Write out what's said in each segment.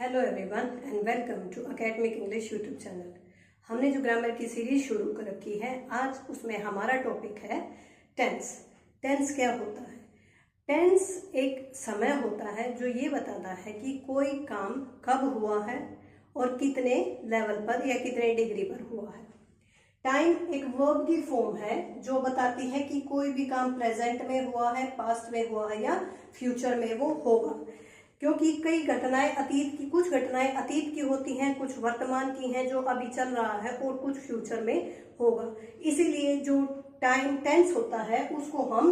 Hello everyone and welcome to academic English YouTube channel. हमने जो grammar की series शुरू कर रखी है, आज उसमें हमारा टॉपिक है टेंस। टेंस क्या होता है? टेंस एक समय होता है जो ये बताता है कि कोई काम कब हुआ है और कितने लेवल पर या कितने डिग्री पर हुआ है। टाइम एक वर्ब की फॉर्म है जो बताती है कि कोई भी काम प्रेजेंट में हुआ है, पास्ट में हुआ है या फ्यूचर में वो होगा। क्योंकि कई घटनाएं कुछ घटनाएं अतीत की होती हैं, कुछ वर्तमान की हैं जो अभी चल रहा है और कुछ फ्यूचर में होगा। इसीलिए जो टाइम टेंस होता है उसको हम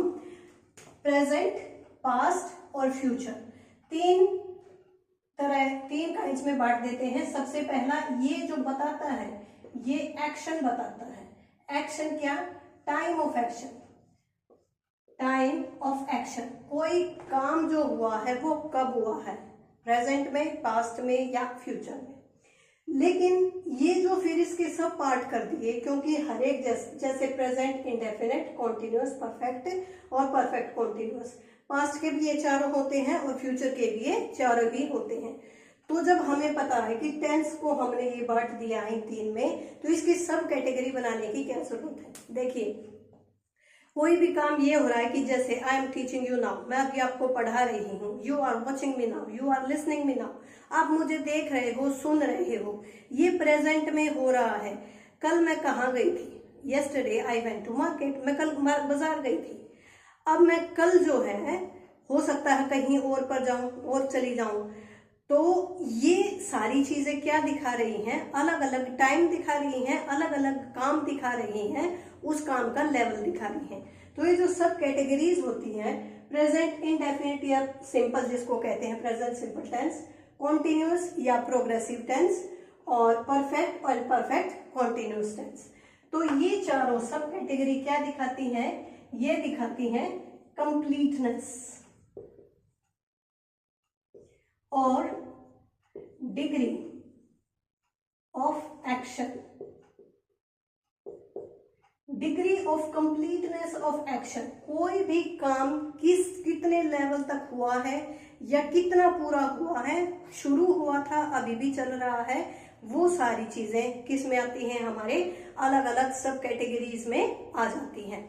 प्रेजेंट, पास्ट और फ्यूचर तीन काइंड्स में बांट देते हैं। सबसे पहला ये जो बताता है ये एक्शन बताता है। एक्शन क्या? Time of action. Time of action, कोई काम जो हुआ है वो कब हुआ है, प्रेजेंट में, पास्ट में या फ्यूचर में। लेकिन ये जो फिर इसके सब पार्ट कर दिए, क्योंकि हर एक जैसे प्रेजेंट, इंडेफिनिट, कॉन्टिन्यूअस, परफेक्ट और परफेक्ट कॉन्टिन्यूअस, पास्ट के भी ये चारों होते हैं और फ्यूचर के भी ये चारों भी होते हैं। तो जब हमें पता है कि टेंस को हमने ये बांट दिया है इन तीन में, तो इसकी सब कैटेगरी बनाने की क्या जरूरत है? देखिए, कोई भी काम ये हो रहा है कि जैसे I am teaching you now, मैं अभी आपको पढ़ा रही हूँ। You are watching me now, you are listening me now, आप मुझे देख रहे हो, सुन रहे हो। ये प्रेजेंट में हो रहा है। कल मैं कहाँ गई थी? Yesterday I went to market, मैं कल बाजार गई थी। अब मैं कल जो है हो सकता है कहीं और पर जाऊं और चली जाऊं। तो ये सारी चीजें क्या दिखा रही हैं? अलग अलग टाइम दिखा रही हैं, अलग अलग काम दिखा रही हैं, उस काम का लेवल दिखा रही हैं। तो ये जो सब कैटेगरीज होती हैं, प्रेजेंट इंडेफिनिट या सिंपल जिसको कहते हैं प्रेजेंट सिंपल टेंस, कॉन्टिन्यूअस या प्रोग्रेसिव टेंस, और परफेक्ट और परफेक्ट कॉन्टिन्यूअस टेंस। तो ये चारों सब कैटेगरी क्या दिखाती हैं? ये दिखाती हैं कंप्लीटनेस और degree of action. Degree of completeness of action, कोई भी काम कितने लेवल तक हुआ है या कितना पूरा हुआ है, शुरू हुआ था, अभी भी चल रहा है, वो सारी चीजें किस में आती हैं? हमारे अलग अलग सब कैटेगरीज में आ जाती हैं।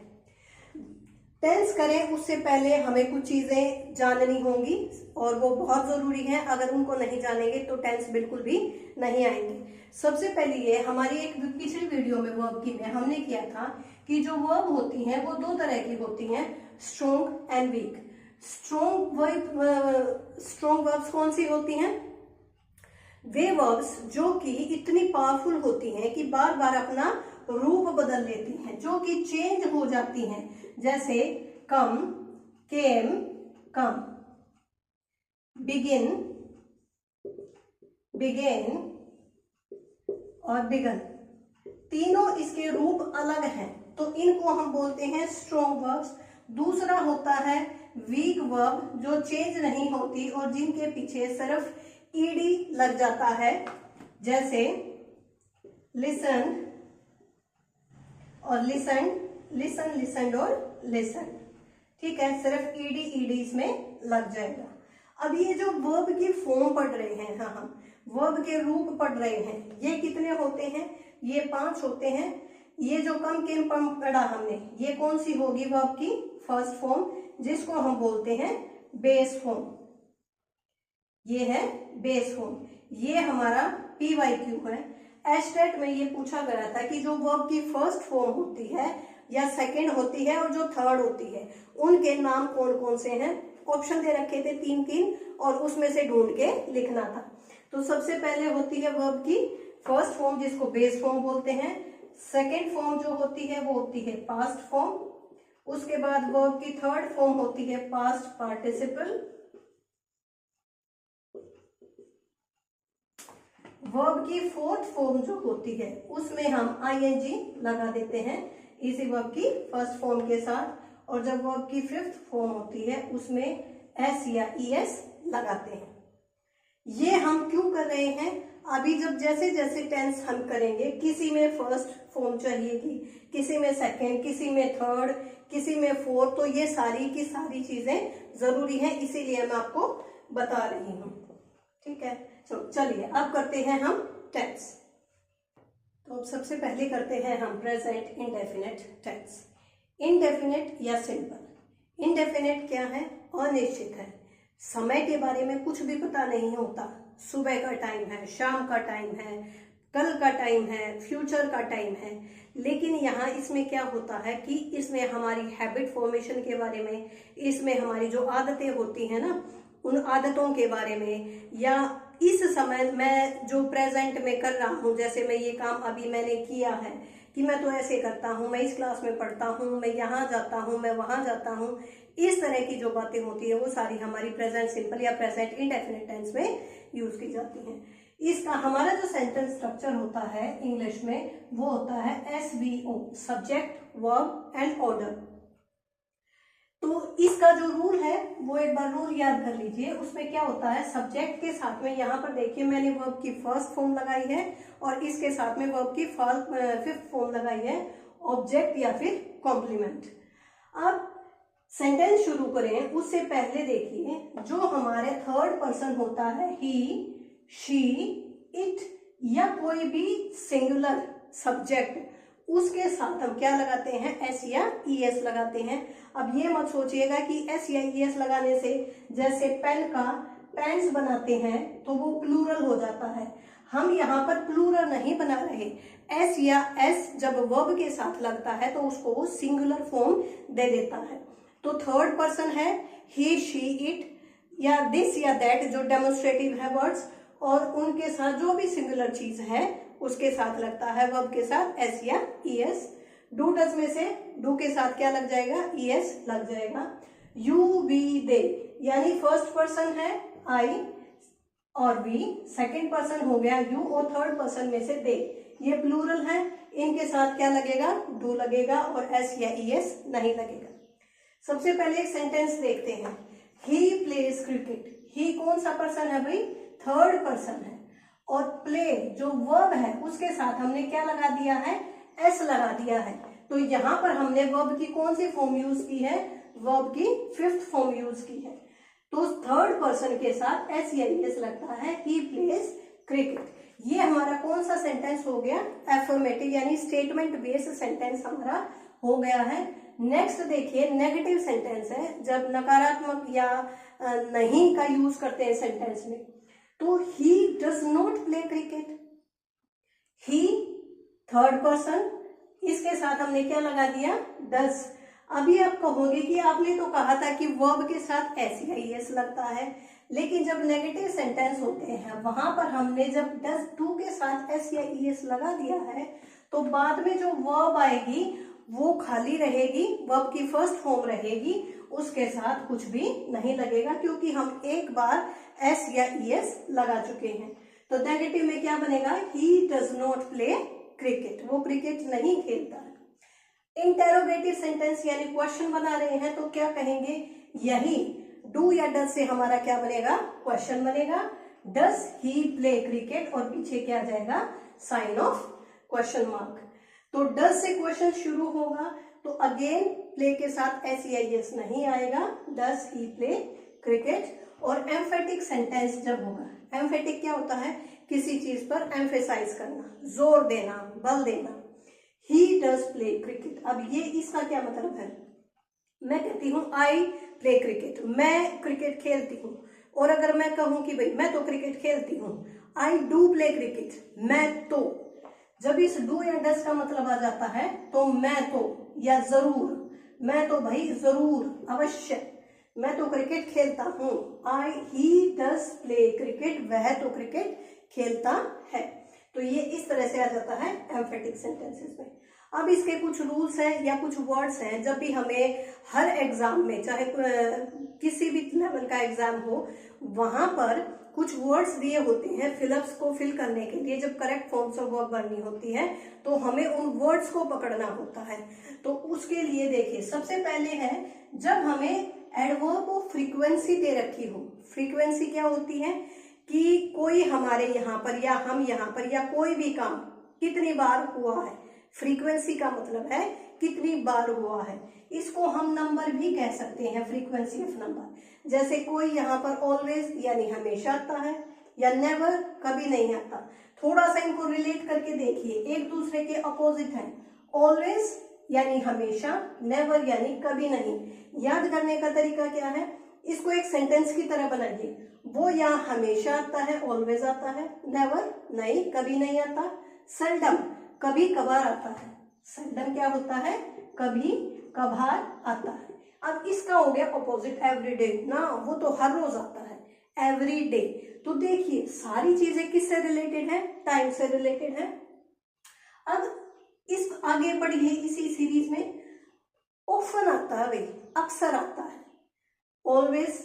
टेंस करें उससे पहले हमें कुछ चीजें जाननी होंगी और वो बहुत जरूरी है। अगर उनको नहीं जानेंगे तो टेंस बिल्कुल भी नहीं आएंगे। सबसे पहले ये हमारी एक पिछली वीडियो में वर्ब की में हमने किया था कि जो वर्ब होती हैं वो दो तरह की होती हैं, strong and weak. Strong verbs कौन सी होती हैं? वे वर्ब्स जो कि इतनी पावरफुल होती हैं कि बार बार अपना रूप बदल लेती हैं, जो कि चेंज हो जाती हैं। जैसे कम, केम, कम, बिगिन, बिगेन और बिगन। तीनों इसके रूप अलग हैं, तो इनको हम बोलते हैं स्ट्रॉन्ग वर्ब्स। दूसरा होता है वीक वर्ब, जो चेंज नहीं होती और जिनके पीछे सिर्फ ईडी लग जाता है। जैसे लिसन और लिसन, लिसन, लिसनड और लिसन। ठीक है, सिर्फ ईडी इसमें लग जाएगा। अब ये जो वर्ब की फॉर्म पढ़ रहे हैं, हाँ हम वर्ब के रूप पढ़ रहे हैं, ये कितने होते हैं? ये 5 होते हैं। ये जो कम केम पढ़ा हमने, ये कौन सी होगी? वर्ब की फर्स्ट फॉर्म, जिसको हम बोलते हैं बेस फॉर्म। ये है बेस फॉर्म। ये हमारा PYQ है। एस्टेट में ये पूछा गया था कि जो वर्ब की फर्स्ट फॉर्म होती है या सेकंड होती है और जो थर्ड होती है, उनके नाम कौन कौन से हैं? ऑप्शन दे रखे थे 3 और उसमें से ढूंढ के लिखना था। तो सबसे पहले होती है वर्ब की फर्स्ट फॉर्म, जिसको बेस फॉर्म बोलते हैं। सेकेंड फॉर्म जो होती है वो होती है पास्ट फॉर्म। उसके बाद वर्ब की थर्ड फॉर्म होती है पास्ट पार्टिसिपल। वर्ब की फोर्थ फॉर्म जो होती है उसमें हम ING लगा देते हैं इसी वर्ब की फर्स्ट फॉर्म के साथ। और जब वर्ब की फिफ्थ फॉर्म होती है उसमें S या ES लगाते हैं। ये हम क्यों कर रहे हैं? अभी जब जैसे जैसे टेंस हम करेंगे, किसी में फर्स्ट फॉर्म चाहिएगी, किसी में सेकेंड, किसी में थर्ड, किसी में फोर्थ, तो ये सारी की सारी चीजें जरूरी हैं, इसीलिए मैं आपको बता रही हूँ। ठीक है, चलिए अब करते हैं हम टेंस। तो अब सबसे पहले करते हैं हम प्रेजेंट इंडेफिनिट टेंस। इंडेफिनिट या सिंपल। इंडेफिनिट क्या है? अनिश्चित है, समय के बारे में कुछ भी पता नहीं होता, सुबह का टाइम है, शाम का टाइम है, कल का टाइम है, फ्यूचर का टाइम है। लेकिन यहाँ इसमें क्या होता है कि इसमें हमारी हैबिट फॉर्मेशन के बारे में, इसमें हमारी जो आदतें होती हैं ना, उन आदतों के बारे में, या इस समय मैं जो प्रेजेंट में कर रहा हूँ, जैसे मैं ये काम अभी मैंने किया है कि मैं तो ऐसे करता हूँ, मैं इस क्लास में पढ़ता हूँ, मैं यहाँ जाता हूँ, मैं वहाँ जाता हूँ, इस तरह की जो बातें होती है वो सारी हमारी प्रेजेंट सिंपल या प्रेजेंट इंडेफिनिट टेंस में यूज की जाती हैं। इसका हमारा जो सेंटेंस स्ट्रक्चर होता है इंग्लिश में वो होता है SVO, subject, verb and order. तो इसका जो रूल है वो एक बार रूल याद कर लीजिए। उसमें क्या होता है, सब्जेक्ट के साथ में, यहाँ पर देखिए मैंने वर्ब की फर्स्ट फॉर्म लगाई है और इसके साथ में वर्ब की फिफ्थ फॉर्म लगाई है, ऑब्जेक्ट या फिर कॉम्प्लीमेंट। अब सेंटेंस शुरू करें उससे पहले देखिए जो हमारे थर्ड पर्सन होता है, ही, शी, इट या कोई भी सिंगुलर सब्जेक्ट, उसके साथ हम क्या लगाते हैं, एस या ईएस लगाते हैं। अब ये मत सोचिएगा कि एस या ईएस लगाने से जैसे पेन का पेन्स बनाते हैं तो वो प्लूरल हो जाता है। हम यहाँ पर प्लूरल नहीं बना रहे। एस या एस जब वर्ब के साथ लगता है तो उसको वो सिंगुलर फॉर्म दे देता है। तो थर्ड पर्सन है ही, शी, इट या दिस या दैट जो डेमोन्स्ट्रेटिव है वर्ड्स, और उनके साथ जो भी सिंगुलर चीज है उसके साथ लगता है वर्ब के साथ एस या ईएस। डू डज में से डू के साथ क्या लग जाएगा, ईएस लग जाएगा। यू, वी, दे, यानी फर्स्ट पर्सन है आई और वी, सेकंड पर्सन हो गया यू और थर्ड पर्सन में से दे, ये प्लूरल है, इनके साथ क्या लगेगा, डू लगेगा और एस या ईएस नहीं लगेगा। सबसे पहले एक सेंटेंस देखते हैं, ही प्लेज क्रिकेट। ही कौन सा पर्सन है भाई, थर्ड पर्सन है, और प्ले जो वर्ब है उसके साथ हमने क्या लगा दिया है, एस लगा दिया है। तो यहाँ पर हमने वर्ब की कौन सी फॉर्म यूज की है, वर्ब की फिफ्थ फॉर्म यूज की है। तो थर्ड पर्सन के साथ एस या एस लगता है, ही प्लेज क्रिकेट। ये हमारा कौन सा सेंटेंस हो गया, एफर्मेटिव यानी स्टेटमेंट बेस्ड सेंटेंस हमारा हो गया है। नेक्स्ट देखिए नेगेटिव सेंटेंस है, जब नकारात्मक या नहीं का यूज करते हैं सेंटेंस में। तो he does not play cricket, he third person, इसके साथ हमने क्या लगा दिया, डज। अभी आप कहोगे कि आपने तो कहा था कि वर्ब के साथ एस या ईएस लगता है, लेकिन जब नेगेटिव सेंटेंस होते हैं वहां पर हमने जब डज टू के साथ एस या ईएस लगा दिया है तो बाद में जो वर्ब आएगी वो खाली रहेगी, वर्ब की फर्स्ट फॉर्म रहेगी, उसके साथ कुछ भी नहीं लगेगा क्योंकि हम एक बार एस या ईएस लगा चुके हैं। तो नेगेटिव में क्या बनेगा, he does not play cricket, वो क्रिकेट नहीं खेलता है। इंटेरोगेटिव सेंटेंस यानी क्वेश्चन बना रहे हैं तो क्या कहेंगे, यही डू या डज से हमारा क्या बनेगा, क्वेश्चन बनेगा। डज ही प्ले क्रिकेट और पीछे क्या जाएगा, साइन ऑफ क्वेश्चन मार्क। तो डज से क्वेश्चन शुरू होगा तो अगेन प्ले के साथ एस या एस नहीं आएगा, डज ही प्ले क्रिकेट। और एम्फेटिक सेंटेंस जब होगा, एम्फेटिक क्या होता है, किसी चीज पर एम्फेसाइज करना, जोर देना, बल देना। ही डज प्ले क्रिकेट, अब ये इसका क्या मतलब है, मैं कहती हूँ आई प्ले क्रिकेट, मैं क्रिकेट खेलती हूँ, और अगर मैं कहूँ कि भाई मैं तो क्रिकेट खेलती हूँ, आई डू प्ले क्रिकेट, मैं तो, जब इस डू या डज का मतलब आ जाता है तो मैं तो या जरूर, मैं तो भाई जरूर, अवश्य, मैं तो क्रिकेट खेलता हूँ। आई ही डज प्ले क्रिकेट, वह तो क्रिकेट खेलता है। तो ये इस तरह से आ जाता है एम्फेटिक सेंटेंसेस में। अब इसके कुछ रूल्स हैं या कुछ वर्ड्स हैं, जब भी हमें हर एग्जाम में, चाहे किसी भी लेवल का एग्जाम हो, वहां पर कुछ वर्ड्स दिए होते हैं फिलअप्स को फिल करने के लिए, जब करेक्ट फॉर्म्स ऑफ वर्ब भरनी होती है तो हमें उन वर्ड्स को पकड़ना होता है। तो उसके लिए देखिए सबसे पहले है, जब हमें एडवर्ब ऑफ फ्रीक्वेंसी दे रखी हो, फ्रीक्वेंसी क्या होती है कि कोई हमारे यहाँ पर या हम यहाँ पर या कोई भी काम कितनी बार हुआ है, फ्रीक्वेंसी का मतलब है कितनी बार हुआ है। इसको हम नंबर भी कह सकते हैं, फ्रीक्वेंसी ऑफ नंबर। जैसे कोई यहाँ पर ऑलवेज यानी हमेशा आता है, या नेवर कभी नहीं आता। थोड़ा सा इनको रिलेट करके देखिए, एक दूसरे के अपोजिट हैं। ऑलवेज यानी हमेशा, नेवर यानी कभी नहीं। याद करने का तरीका क्या है, इसको एक सेंटेंस की तरह बनाइए। वो या हमेशा आता है, ऑलवेज आता है। नेवर नहीं, कभी नहीं आता। सेल्डम कभी कभार आता है। सेल्डम क्या होता है, कभी कभार आता है। अब इसका हो गया अपोजिट एवरीडे ना, वो तो हर रोज आता है, एवरीडे। तो देखिए सारी चीजें किससे रिलेटेड है, टाइम से रिलेटेड है। अब इस आगे बढ़िए इसी सीरीज में, ऑफन आता है भाई, अक्सर आता है। Always,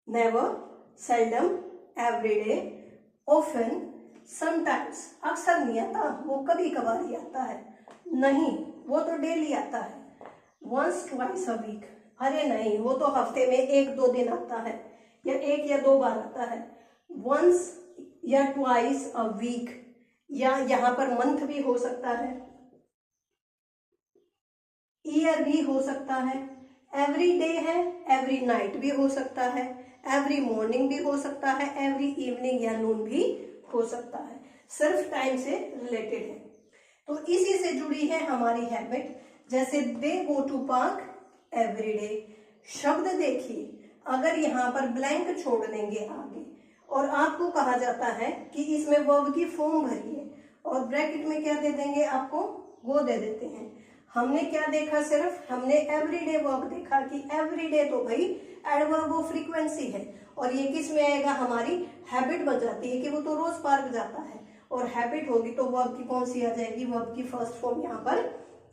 never, seldom, everyday, often, sometimes. अक्सर नहीं आता, वो कभी कभार ही आता है। नहीं, वो तो डेली आता है। वंस ट्वाइस अ वीक, अरे नहीं वो तो हफ्ते में 1-2 दिन आता है, या 1 या 2 बार आता है। वंस या ट्वाइस अ वीक, या यहाँ पर मंथ भी हो सकता है, ईयर भी हो सकता है, एवरी डे है, एवरी नाइट भी हो सकता है, एवरी मॉर्निंग भी हो सकता है, एवरी इवनिंग या नून भी हो सकता है। सिर्फ टाइम से रिलेटेड है। तो इसी से जुड़ी है हमारी हैबिट। जैसे they go to park every day. शब्द देखिए, अगर यहाँ पर ब्लैंक छोड़ देंगे आगे और आपको कहा जाता है कि इसमें वर्ब की फॉर्म भरिए, और ब्रैकेट में क्या दे देंगे आपको, वो दे देते हैं। हमने क्या देखा, सिर्फ हमने एवरीडे वर्ब देखा कि एवरीडे तो भाई एडवर्ब ऑफ फ्रीक्वेंसी है, और ये किस में आएगा, हमारी हैबिट बन जाती है कि वो तो रोज पार्क जाता है, और हैबिट होगी तो वर्ब की कौन सी आ जाएगी, वर्ब की फर्स्ट फॉर्म यहाँ पर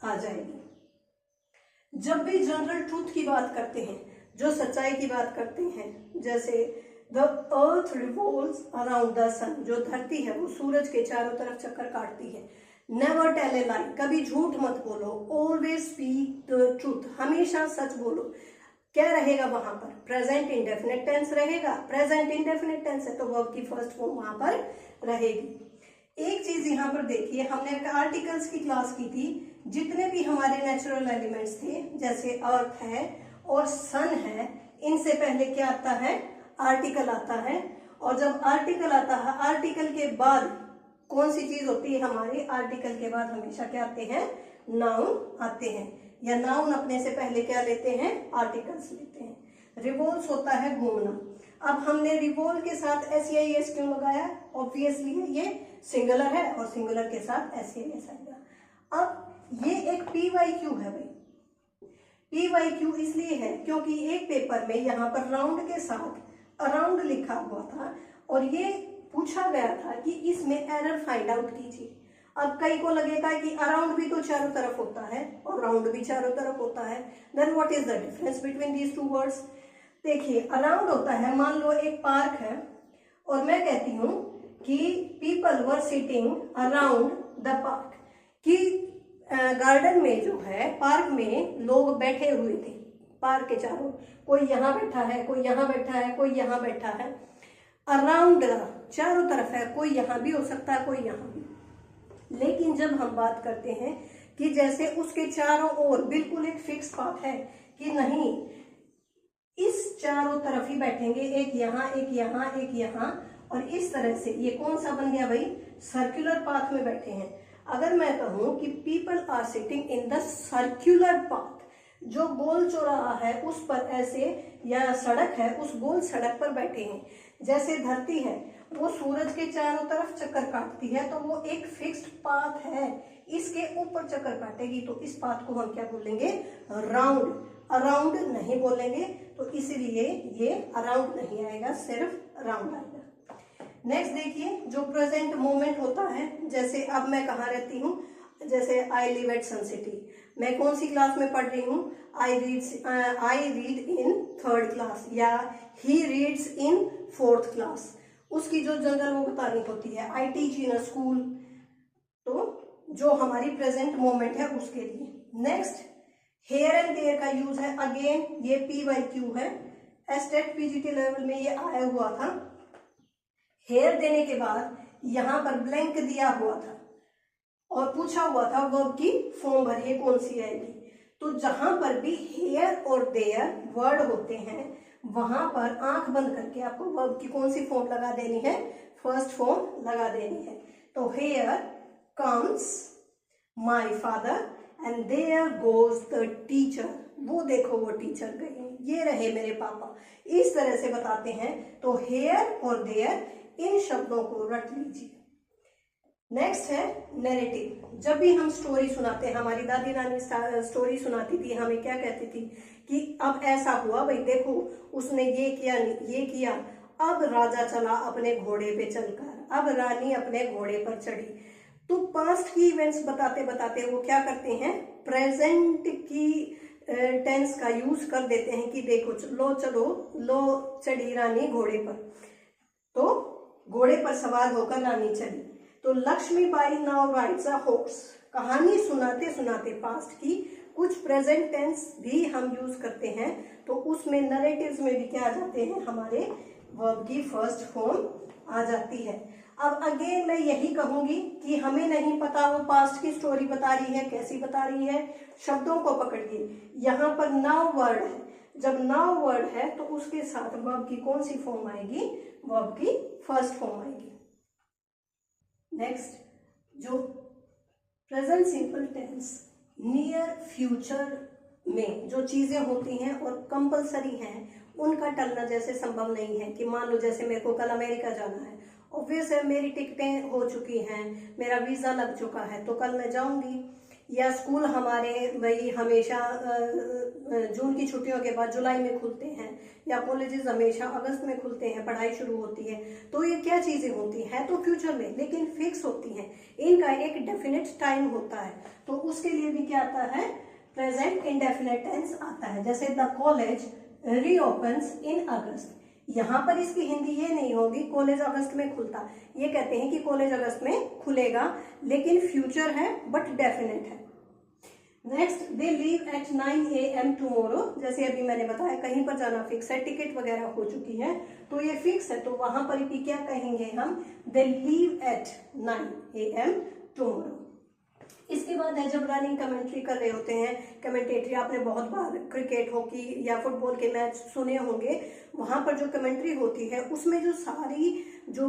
आ जाएगी। जब भी जनरल ट्रूथ की बात करते हैं, जो सच्चाई की बात करते हैं, जैसे the earth revolves around the sun, जो धरती है वो सूरज के चारों तरफ चक्कर काटती है। नेवर टेल ए लाई, कभी झूठ मत बोलो। ऑलवेज स्पीक द ट्रूथ, हमेशा सच बोलो। क्या रहेगा वहां पर, प्रेजेंट इंडेफिनिट टेंस रहेगा। प्रेजेंट इंडेफिनिट टेंस है तो वर्ब की फर्स्ट फॉर्म वहां पर रहेगी। एक चीज यहाँ पर देखिए, हमने आर्टिकल्स की क्लास की थी। जितने भी हमारे नेचुरल एलिमेंट्स थे, जैसे अर्थ है और सन है, इनसे पहले क्या आता है, आर्टिकल आता है। और जब आर्टिकल आता है, आर्टिकल के बाद कौन सी चीज होती है हमारी, आर्टिकल के बाद हमेशा क्या आते हैं, नाउन आते हैं, या नाउन अपने से पहले क्या लेते हैं, आर्टिकल्स लेते हैं। रिवॉल्व्स होता है घूमना। अब हमने रिवॉल्व के साथ SEIS क्यों लगाया, ऑब्वियसली ये सिंगुलर है और सिंगुलर के साथ SEIS आएगा। अब ये एक PYQ है भाई। PYQ इसलिए है क्योंकि एक पेपर में यहाँ पर राउंड के साथ अराउंड लिखा हुआ था, और ये पूछा गया था कि इसमें एरर फाइंड आउट कीजिए। अब कई को लगेगा कि अराउंड भी तो चारों तरफ होता है और राउंड भी चारों तरफ होता है, then what is the difference between these two words. देखिए अराउंड होता है, मान लो एक पार्क है और मैं कहती हूँ कि people were sitting around the park, कि गार्डन में जो है, पार्क में लोग बैठे हुए थे, पार्क के चारों, कोई यहाँ बैठा है, कोई यहाँ बैठा है, कोई यहाँ बैठा है। अराउंड चारों तरफ है, कोई यहाँ भी हो सकता है, कोई यहाँ भी। लेकिन जब हम बात करते हैं कि जैसे उसके चारों ओर बिल्कुल एक फिक्स बात है कि नहीं, इस चारों तरफ ही बैठेंगे, एक यहाँ एक यहाँ एक यहाँ, और इस तरह से ये कौन सा बन गया भाई, सर्कुलर पाथ में बैठे हैं। अगर मैं कहूं कि people are sitting in the circular path, जो गोल चौराहा है उस पर ऐसे, या सड़क है उस गोल सड़क पर बैठे हैं। जैसे धरती है वो सूरज के चारों तरफ चक्कर काटती है, तो वो एक फिक्स्ड पाथ है, इसके ऊपर चक्कर काटेगी, तो इस पाथ को हम क्या बोलेंगे, राउंड। अराउंड नहीं बोलेंगे, तो इसीलिए ये अराउंड नहीं आएगा, सिर्फ राउंड आएगा। नेक्स्ट देखिए, जो प्रेजेंट मोमेंट होता है, जैसे अब मैं कहाँ रहती हूँ, जैसे I live at Sun City, मैं कौन सी क्लास में पढ़ रही हूँ, I read in 3rd class, या he reads in 4th class. उसकी जो जनरल वो बतानी होती है, I teach in a school, तो जो हमारी प्रेजेंट मोमेंट है उसके लिए। नेक्स्ट, हेयर एंड देयर का यूज है, अगेन ये PYQ है, एस्टेट PGT लेवल में ये आया हुआ था। हेयर देने के बाद यहाँ पर ब्लैंक दिया हुआ था और पूछा हुआ था वर्ब की फॉर्म भरिए, कौन सी आएगी। तो जहां पर भी हेयर और देयर वर्ड होते हैं वहां पर आंख बंद करके आपको वर्ब की कौन सी फॉर्म लगा देनी है, फर्स्ट फॉर्म लगा देनी है। तो here comes my father and there goes the teacher, वो देखो वो टीचर गए, ये रहे मेरे पापा, इस तरह से बताते हैं। तो हियर और देयर इन शब्दों को रट लीजिए। नेक्स्ट है नैरेटिव। जब भी हम स्टोरी सुनाते हैं, हमारी दादी नानी स्टोरी सुनाती थी, हमें क्या कहती थी कि अब ऐसा हुआ भाई, देखो उसने ये किया ये किया, अब राजा चला अपने घोड़े पे चलकर, अब रानी अपने घोड़े पर चढ़ी। तो पास्ट की इवेंट्स बताते बताते वो क्या करते हैं, प्रेजेंट की टेंस का यूज कर देते हैं कि देखो लो चलो, लो चढ़ी रानी घोड़े पर, तो घोड़े पर सवार होकर रानी चली। तो Lakshmibai now rides a horse. कहानी सुनाते सुनाते पास्ट की कुछ प्रेजेंट टेंस भी हम यूज करते हैं, तो उसमें नरेटिव्स में भी क्या आ जाते हैं, हमारे वर्ब की फर्स्ट फॉर्म आ जाती है। अब अगेन मैं यही कहूंगी कि हमें नहीं पता वो पास्ट की स्टोरी बता रही है, कैसी बता रही है, शब्दों को पकड़िए। यहाँ पर नाउ वर्ड है, जब नाउ वर्ड है तो उसके साथ वर्ब की कौन सी फॉर्म आएगी, वर्ब की फर्स्ट फॉर्म आएगी। नेक्स्ट, जो present simple tense near future में जो चीजें होती हैं और कंपलसरी हैं, उनका टलना जैसे संभव नहीं है कि मान लो जैसे मेरे को कल अमेरिका जाना है, ऑब्वियस है मेरी टिकटें हो चुकी हैं, मेरा वीजा लग चुका है, तो कल मैं जाऊंगी। या स्कूल हमारे भाई हमेशा जून की छुट्टियों के बाद जुलाई में खुलते हैं, या कॉलेजेस हमेशा अगस्त में खुलते हैं, पढ़ाई शुरू होती है। तो ये क्या चीजें होती हैं, तो फ्यूचर में, लेकिन फिक्स होती हैं, इनका एक डेफिनेट टाइम होता है। तो उसके लिए भी क्या आता है, प्रेजेंट इंडेफिनेट टेंस आता है। जैसे द कॉलेज रीओपन्स इन अगस्त, यहाँ पर इसकी हिंदी ये नहीं होगी कॉलेज अगस्त में खुलता, ये कहते हैं कि कॉलेज अगस्त में खुलेगा, लेकिन फ्यूचर है बट डेफिनेट है। Next, they leave at 9 AM tomorrow. जैसे अभी मैंने बताया कहीं पर जाना फिक्स है, टिकट वगैरह हो चुकी है, तो ये फिक्स है, तो वहां पर भी क्या कहेंगे हम, दे लीव एट 9 AM टुमारो। इसके बाद है जब रनिंग कमेंट्री कर रहे होते हैं, कमेंटेटरी आपने बहुत बार क्रिकेट, हॉकी या फुटबॉल के मैच सुने होंगे, वहां पर जो कमेंट्री होती है उसमें जो सारी जो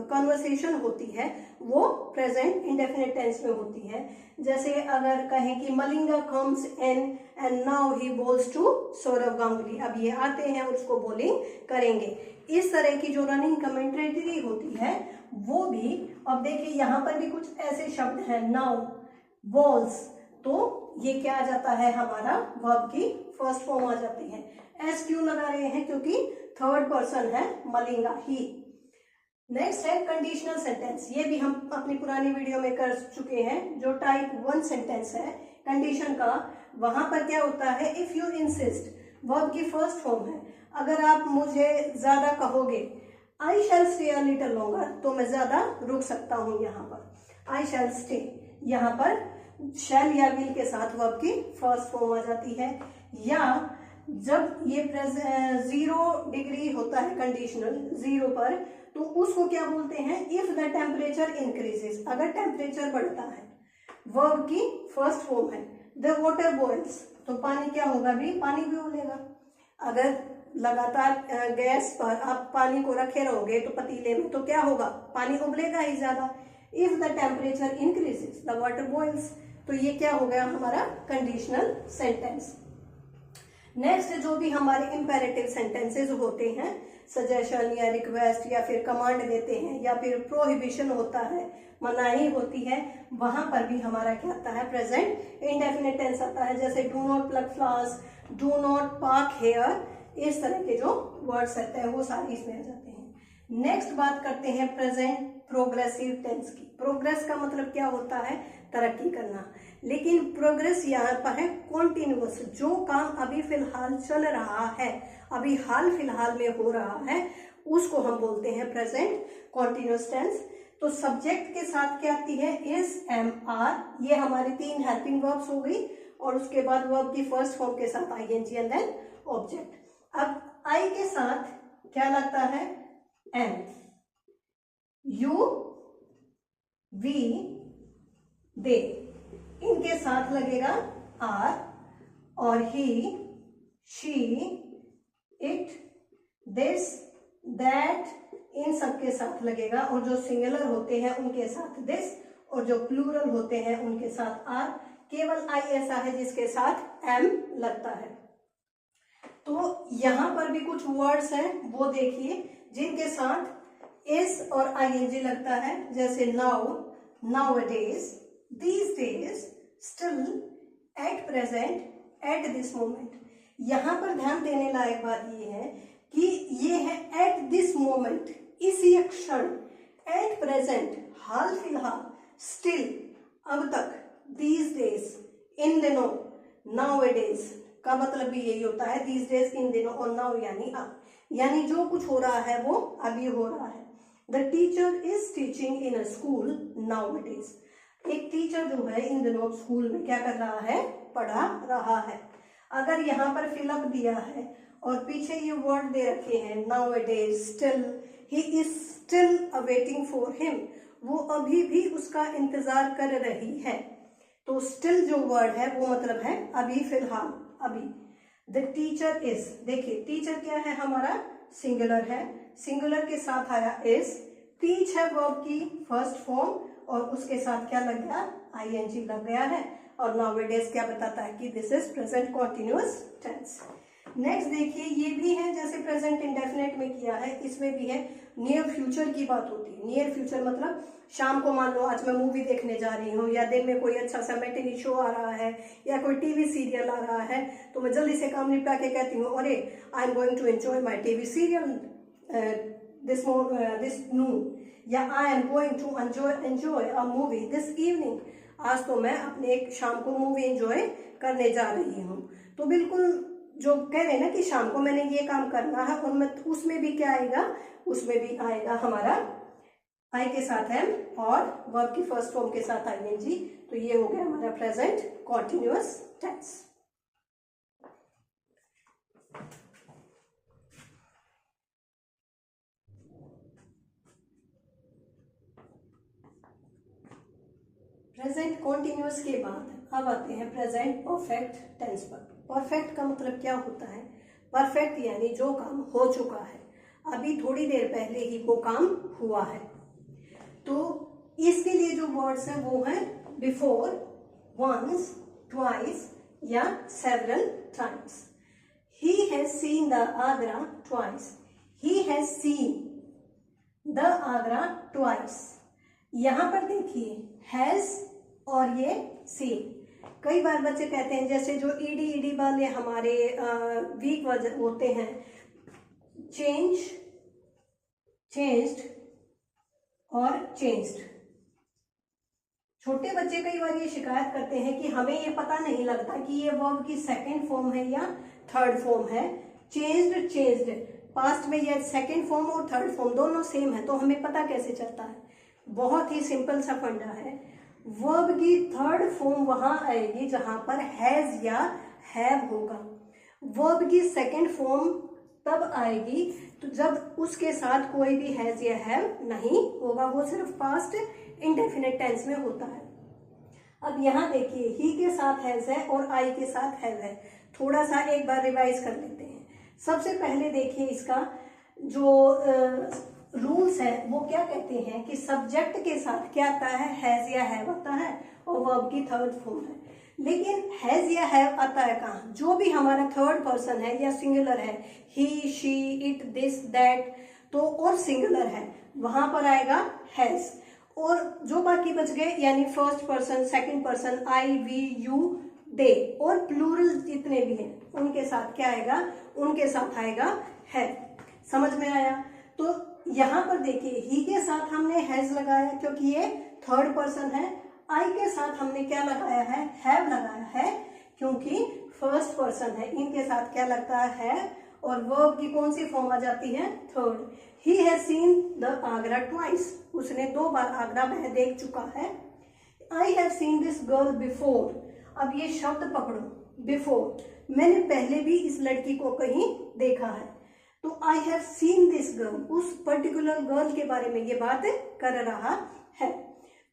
कन्वर्सेशन होती है वो प्रेजेंट इंडेफिनिट टेंस में होती है। जैसे अगर कहें कि Malinga comes in and now he bowls to Sourav Ganguly, अब ये आते हैं और उसको बॉलिंग करेंगे। इस तरह की जो रनिंग कमेंटेटरी होती है वो भी, अब देखिए यहाँ पर भी कुछ ऐसे शब्द हैं, नाउ, बॉल्स, तो ये क्या आ जाता है, हमारा वर्ब की फर्स्ट फॉर्म आ जाती है। एस क्यों लगा रहे हैं, क्योंकि थर्ड पर्सन है मलिंगा, ही। नेक्स्ट है कंडीशनल सेंटेंस। ये भी हम अपनी पुरानी वीडियो में कर चुके हैं। जो टाइप 1 सेंटेंस है कंडीशन का, वहां पर क्या होता है, इफ यू इंसिस्ट, वर्ब की फर्स्ट फॉर्म है। अगर आप मुझे ज्यादा कहोगे, I shall stay a little longer, तो मैं ज्यादा रुक सकता हूं। यहाँ पर आई शैल स्टे, यहाँ पर शैल या विल के साथ वर्ब की फर्स्ट फॉर्म आ जाती है। या जब ये 0 डिग्री होता है कंडीशनल, 0 पर, तो उसको क्या बोलते हैं, इफ द टेम्परेचर इंक्रीजेस, अगर टेम्परेचर बढ़ता है, वर्ब की फर्स्ट फॉर्म है। द वाटर बॉइल्स, तो पानी क्या होगा भी, पानी भी उबलेगा। अगर लगातार गैस पर आप पानी को रखे रहोगे तो पतीले में, तो क्या होगा, पानी उबलेगा ही ज्यादा। If the temperature increases the water boils, तो ये क्या हो गया हमारा कंडीशनल सेंटेंस। नेक्स्ट, जो भी हमारे इंपेरेटिव सेंटेंसेस होते हैं, सजेशन या रिक्वेस्ट या फिर कमांड देते हैं या फिर प्रोहिबिशन होता है, मनाही होती है, वहां पर भी हमारा क्या आता है, प्रेजेंट इंडेफिनिट टेंस आता है। जैसे do not pluck flowers, do not park here, इस तरह के जो वर्ड्स रहते हैं वो सारे इसमें आ जाते हैं। नेक्स्ट बात करते हैं प्रेजेंट प्रोग्रेसिव टेंस की। प्रोग्रेस का मतलब क्या होता है, तरक्की करना, लेकिन प्रोग्रेस यहाँ पर है कॉन्टिन्यूअस, जो काम अभी फिलहाल चल रहा है, अभी हाल फिलहाल में हो रहा है, उसको हम बोलते हैं प्रेजेंट कॉन्टिन्यूअस टेंस। तो सब्जेक्ट के साथ क्या आती है, इज, एम, आर, ये हमारी 3 हेल्पिंग वर्ब्स हो गई, और उसके बाद वर्ब की फर्स्ट फॉर्म के साथ आईएनजी एंड देन ऑब्जेक्ट। अब आई के साथ क्या लगता है, एम, यू, वी, दे, इनके साथ लगेगा आर, और ही, शी, इट, दिस, दैट, इन सब के साथ लगेगा, और जो सिंगुलर होते हैं उनके साथ दिस, और जो प्लूरल होते हैं उनके साथ आर। केवल आई ऐसा है जिसके साथ एम लगता है। तो यहां पर भी कुछ वर्ड्स हैं, वो देखिए जिनके साथ इस और आईएनजी लगता है, जैसे now, nowadays, these days, still, at present, at this moment. यहां पर ध्यान देने लायक बात ये है कि ये है एट दिस मोमेंट, इसी क्षण, एट प्रेजेंट, हाल फिलहाल, स्टिल, अब तक, दीज डेज, इन दिनों, नाउअडेज का मतलब भी यही होता है, दीज डेज इन दिनों, और नाउ यानी अब, यानी जो कुछ हो रहा है वो अभी हो रहा है। The teacher is teaching in a school nowadays. एक टीचर जो है इन दिनों स्कूल में क्या कर रहा है, पढ़ा रहा है। अगर यहाँ पर फिलअप दिया है और पीछे ये वर्ड दे रखे हैं nowadays, still, he is still awaiting for him, वो अभी भी उसका इंतजार कर रही है। तो स्टिल जो वर्ड है वो मतलब है अभी, फिलहाल, अभी। द टीचर इज, देखिए टीचर क्या है हमारा, सिंगुलर है, सिंगुलर के साथ आया इज, टीच है वर्ब की फर्स्ट फॉर्म, और उसके साथ क्या लग गया, आईएनजी लग गया है, और नाउअडेज क्या बताता है कि this is present continuous tense. Next देखिए, ये भी है जैसे प्रेजेंट इंडेफिनेट में किया है, इसमें भी है नियर फ्यूचर की बात होती है। नियर फ्यूचर मतलब शाम को, मान लो आज मैं मूवी देखने जा रही हूँ, या दिन में कोई अच्छा सा मैटिनी शो आ रहा है, या कोई टीवी सीरियल आ रहा है, तो मैं जल्दी से काम निपटा के कहती हूँ, अरे I am going to enjoy my TV serial this noon, या I am going to enjoy a movie this evening, आज तो मैं अपने एक शाम को मूवी एंजॉय करने जा रही हूँ। तो बिल्कुल जो कह रहे हैं ना कि शाम को मैंने ये काम करना है, और मैं उसमें भी क्या आएगा, उसमें भी आएगा हमारा आई के साथ एम, और वर्ब की फर्स्ट फॉर्म के साथ आईएनजी। तो ये हो गया हमारा present continuous tense. Present continuous के बाद अब आते हैं प्रेजेंट परफेक्ट टेंस पर। परफेक्ट का मतलब क्या होता है, परफेक्ट यानी जो काम हो चुका है, अभी थोड़ी देर पहले ही वो काम हुआ है। तो इसके लिए जो वर्ड्स हैं वो हैं बिफोर, वंस, ट्वाइस या several times. He has seen the Agra twice, he has seen the Agra twice. यहां पर देखिए हैज और ये सीन। कई बार बच्चे कहते हैं, जैसे जो ईडी वाले हमारे वीक वर्जन होते हैं, चेंज, चेंज्ड और चेंज्ड। छोटे बच्चे कई बार ये शिकायत करते हैं कि हमें ये पता नहीं लगता कि ये वर्ब की सेकंड फॉर्म है या थर्ड फॉर्म है। चेंज्ड, चेंज्ड, पास्ट में ये सेकंड फॉर्म और थर्ड फॉर्म दोनों सेम है, तो हमें पता कैसे चलता है। बहुत ही सिंपल सा फंडा है, वर्ब की थर्ड फॉर्म वहां आएगी जहां पर हैज या हैव होगा। वर्ब की सेकंड फॉर्म तब आएगी तो जब उसके साथ कोई भी हैज या हैव नहीं होगा, वो सिर्फ पास्ट इंडेफिनिट टेंस में होता है। अब यहाँ देखिए, ही के साथ हैज है और आई के साथ हैव है। थोड़ा सा एक बार रिवाइज कर लेते हैं। सबसे पहले देखिए, इसका जो रूल्स है वो क्या कहते हैं कि सब्जेक्ट के साथ क्या आता है, हैज या हैव आता है, और वर्ब की थर्ड फॉर्म है। लेकिन हैज या हैव आता है कहाँ, जो भी हमारा थर्ड पर्सन है या सिंगुलर है, ही, शी, इट, दिस, दैट, तो और सिंगुलर है, वहां पर आएगा हैज। और जो बाकी बच गए यानी first person, second person, I, we, you, they, और प्लूरल जितने भी हैं उनके साथ क्या आएगा, उनके साथ आएगा है। समझ में आया? तो यहां पर देखिए, ही के साथ हमने हैज लगाया क्योंकि ये थर्ड पर्सन है। आई के साथ हमने क्या लगाया है, हैव लगाया है क्योंकि फर्स्ट पर्सन है। इनके साथ क्या लगता है, और वर्ब की कौन सी फॉर्म आ जाती है, third. He has seen the Agra twice, उसने 2 बार आगरा वह देख चुका है। I have seen this girl before, अब ये शब्द पकड़ो, बिफोर, मैंने पहले भी इस लड़की को कहीं देखा है। तो I have seen this girl, उस पर्टिकुलर गर्ल के बारे में ये बात कर रहा है।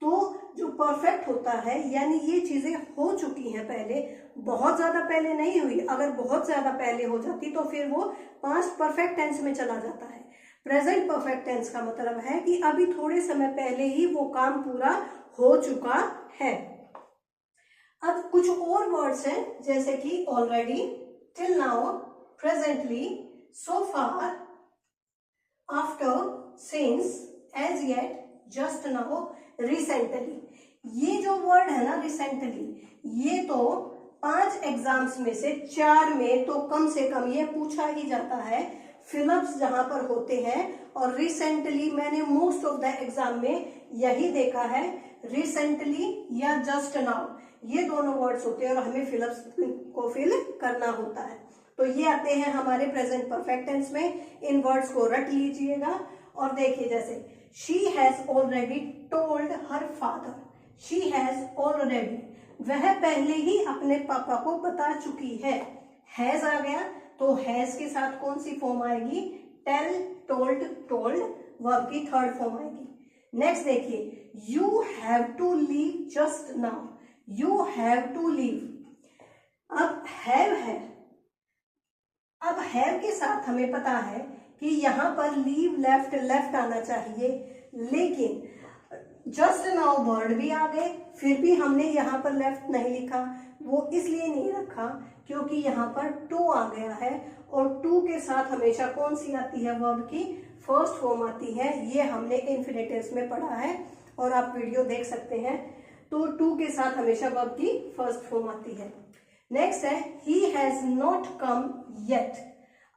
तो जो परफेक्ट होता है यानी ये चीजें हो चुकी हैं पहले, बहुत ज्यादा पहले नहीं हुई, अगर बहुत ज्यादा पहले हो जाती तो फिर वो पास्ट परफेक्ट टेंस में चला जाता है। प्रेजेंट परफेक्ट टेंस का मतलब है कि अभी थोड़े समय पहले ही वो काम पूरा हो चुका है। अब कुछ और वर्ड्स हैं जैसे कि already, till now, presently, so far, after, since, as yet, just now, recently. ये जो वर्ड है ना रिसेंटली, ये तो 5 एग्जाम्स में से 4 में तो कम से कम ये पूछा ही जाता है, फिलअप्स जहां पर होते हैं। और रिसेंटली मैंने मोस्ट ऑफ द एग्जाम में यही देखा है, रिसेंटली या जस्ट नाउ, ये दोनों वर्ड्स होते हैं और हमें फिलअप्स को फिल करना होता है। तो ये आते हैं हमारे प्रेजेंट परफेक्ट टेंस में। इन वर्ड्स को रट लीजिएगा और देखिए, जैसे she has already told her father, she has already, वह पहले ही अपने पापा को बता चुकी है। हैज आ गया तो हैज के साथ कौन सी फॉर्म आएगी, टेल, टोल्ड, टोल्ड, वर्ब की थर्ड फॉर्म आएगी। नेक्स्ट देखिए, you have to leave just now, you have to leave. अब हैव है, अब हैव के साथ हमें पता है कि यहां पर लीव, लेफ्ट, लेफ्ट आना चाहिए, लेकिन जस्ट नाउ वर्ड भी आ गए, फिर भी हमने यहाँ पर लेफ्ट नहीं लिखा। वो इसलिए नहीं रखा क्योंकि यहाँ पर टू आ गया है और टू के साथ हमेशा कौन सी आती है, वर्ब की फर्स्ट फॉर्म आती है। ये हमने इन्फिनेटिव्स में पढ़ा है और आप वीडियो देख सकते हैं। तो टू के साथ हमेशा वर्ब की फर्स्ट फॉर्म आती है। नेक्स्ट है, he has not come yet.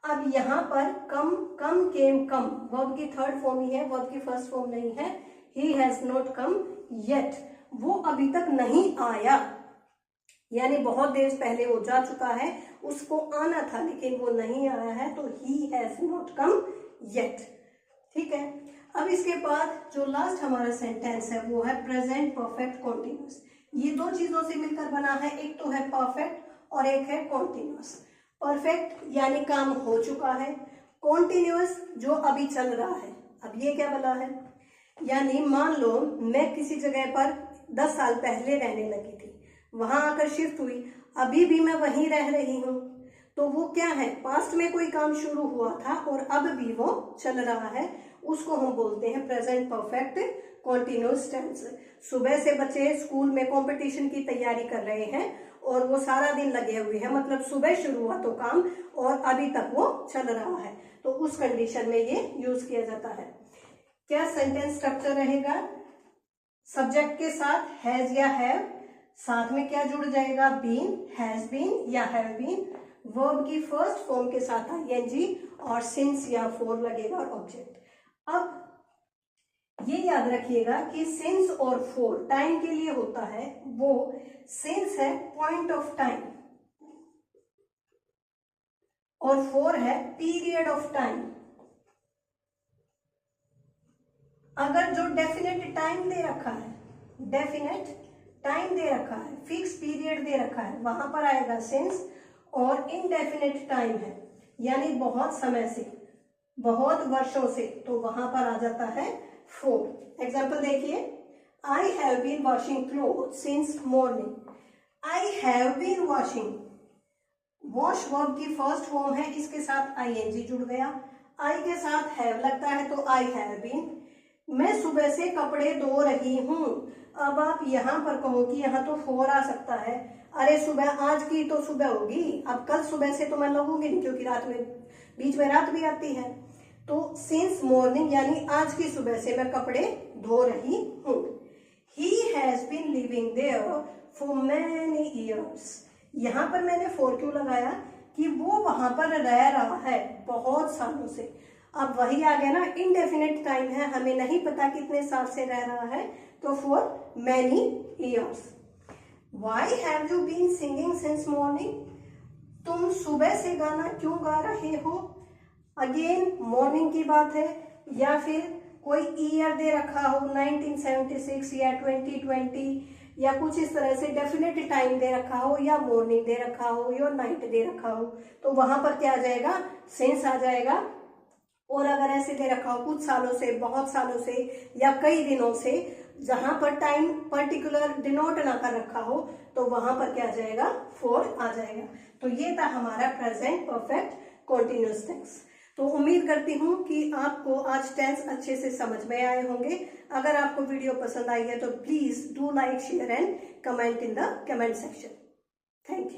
अब यहाँ पर कम, कम, केम, कम, वर्ब की थर्ड फॉर्म ही है, वर्ब की फर्स्ट फॉर्म नहीं है। He has not come yet, वो अभी तक नहीं आया, यानी बहुत देर पहले वो जा चुका है, उसको आना था लेकिन वो नहीं आया है, तो he has not come yet। ठीक है। अब इसके बाद जो लास्ट हमारा सेंटेंस है वो है प्रेजेंट परफेक्ट कॉन्टिन्यूस। ये दो चीजों से मिलकर बना है, एक तो है परफेक्ट और एक है कॉन्टिन्यूस। परफेक्ट यानी काम हो चुका है, कॉन्टिन्यूस जो अभी चल रहा है। अब ये क्या बोला है, यानी मान लो मैं किसी जगह पर 10 साल पहले रहने लगी थी, वहां आकर शिफ्ट हुई, अभी भी मैं वहीं रह रही हूँ, तो वो क्या है, पास्ट में कोई काम शुरू हुआ था और अब भी वो चल रहा है, उसको हम बोलते हैं प्रेजेंट परफेक्ट कॉन्टिन्यूअस टेंस। सुबह से बच्चे स्कूल में कंपटीशन की तैयारी कर रहे हैं और वो सारा दिन लगे हुए हैं, मतलब सुबह शुरू हुआ तो काम और अभी तक वो चल रहा है, तो उस कंडीशन में ये यूज किया जाता है। क्या सेंटेंस स्ट्रक्चर रहेगा, सब्जेक्ट के साथ हैज या हैव, साथ में क्या जुड़ जाएगा, बीन, हैज बीन या हैव बीन, वर्ब की फर्स्ट फॉर्म के साथ आईएनजी और सिंस या फॉर लगेगा और ऑब्जेक्ट। अब ये याद रखिएगा कि सिंस और फॉर टाइम के लिए होता है, वो सिंस है पॉइंट ऑफ टाइम और फॉर है पीरियड ऑफ टाइम। अगर जो डेफिनेट टाइम दे रखा है, डेफिनेट टाइम दे रखा है, फिक्स पीरियड दे रखा है, वहां पर आएगा सिंस। और इनडेफिनेट टाइम है यानी बहुत समय से, बहुत वर्षों से, तो वहां पर आ जाता है फॉर। एग्जाम्पल देखिए, I have been washing cloth since morning. I have been washing, wash verb की फर्स्ट फॉर्म है, इसके साथ आईएनजी जुड़ गया, आई के साथ हैव लगता है तो आई हैव बीन। मैं सुबह से कपड़े धो रही हूँ। अब आप यहाँ पर कहो कि यहाँ तो फॉर आ सकता है, अरे सुबह आज की तो सुबह होगी, अब कल सुबह से तो मैं लगूंगी नहीं क्योंकि रात में, बीच में रात भी आती है। तो सिंस मॉर्निंग यानी आज की सुबह से मैं कपड़े धो रही हूँ। He has been living there for many years. यहाँ पर मैंने फॉर क्यों लगाया कि वो वहां पर रह रहा है बहुत सालों से। अब वही आ गया ना, इनडेफिनेट टाइम है, हमें नहीं पता कितने साल से रह रहा है, तो for many years. Why have you been singing since morning, तुम सुबह से गाना क्यों गा रहे हो। अगेन मॉर्निंग की बात है, या फिर कोई ईयर दे रखा हो 1976 या 2020 या कुछ इस तरह से डेफिनेट टाइम दे रखा हो, या मॉर्निंग दे रखा हो या नाइट दे रखा हो, तो वहां पर क्या आ जाएगा, सिंस आ जाएगा। और अगर ऐसे दे रखा हो कुछ सालों से, बहुत सालों से या कई दिनों से, जहां पर टाइम पर्टिकुलर डिनोट ना कर रखा हो तो वहां पर क्या आ जाएगा, फोर आ जाएगा। तो ये था हमारा प्रेजेंट परफेक्ट कॉन्टिन्यूअस टेंस। तो उम्मीद करती हूँ कि आपको आज टेंस अच्छे से समझ में आए होंगे। अगर आपको वीडियो पसंद आई है तो please do like, share and comment in the comment section. Thank you.